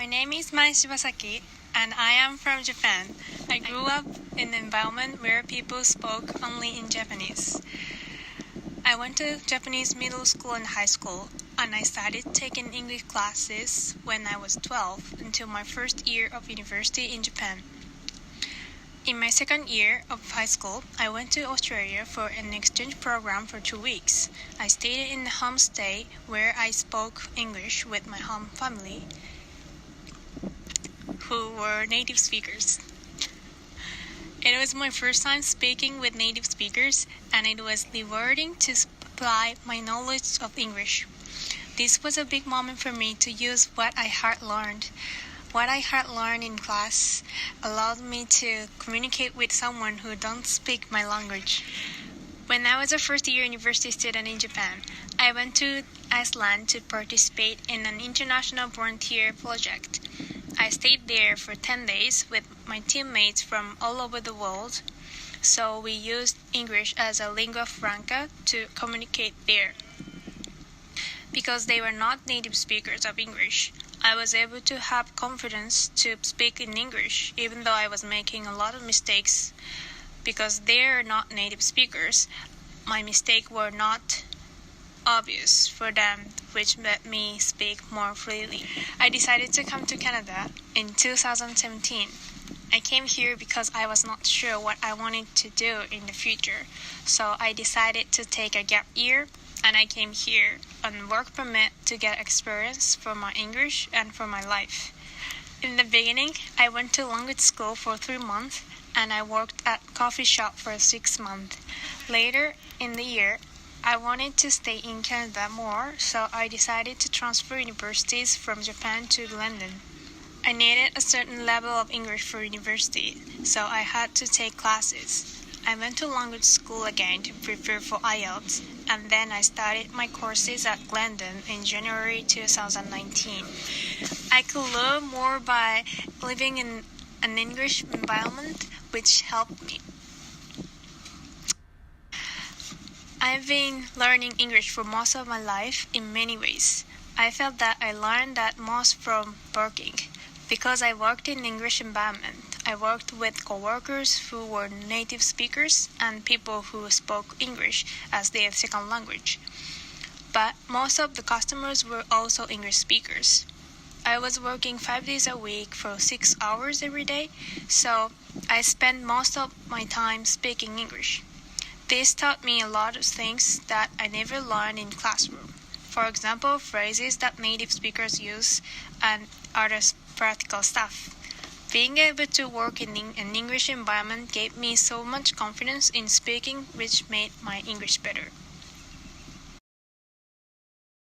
My name is Mai Shibasaki, and I am from Japan. I grew up in an environment where people spoke only in Japanese. I went to Japanese middle school and high school, and I started taking English classes when I was 12 until my first year of university in Japan. In my second year of high school, I went to Australia for an exchange program for 2 weeks. I stayed in a homestay where I spoke English with my home family, who were native speakers. It was my first time speaking with native speakers, and it was rewarding to apply my knowledge of English. This was a big moment for me to use what I had learned. What I had learned in class allowed me to communicate with someone who don't speak my language. When I was a first-year university student in Japan, I went to Iceland to participate in an international volunteer project. I stayed there for 10 days with my teammates from all over the world, so we used English as a lingua franca to communicate there. Because they were not native speakers of English, I was able to have confidence to speak in English, even though I was making a lot of mistakes. Because they are not native speakers, my mistakes were not obvious for them, which let me speak more freely. I decided to come to Canada in 2017. I came here because I was not sure what I wanted to do in the future, so I decided to take a gap year, and I came here on work permit to get experience for my English and for my life. In the beginning, I went to language school for 3 months, and I worked at coffee shop for 6 months. Later in the year, I wanted to stay in Canada more, so I decided to transfer universities from Japan to London. I needed a certain level of English for university, so I had to take classes. I went to language school again to prepare for IELTS, and then I started my courses at Glendon in January 2019. I could learn more by living in an English environment, which helped me. I've been learning English for most of my life in many ways. I felt that I learned that most from working. Because I worked in English environment, I worked with coworkers who were native speakers and people who spoke English as their second language. But most of the customers were also English speakers. I was working 5 days a week for 6 hours every day, so I spent most of my time speaking English. This taught me a lot of things that I never learned in classroom. For example, phrases that native speakers use and other practical stuff. Being able to work in an English environment gave me so much confidence in speaking, which made my English better.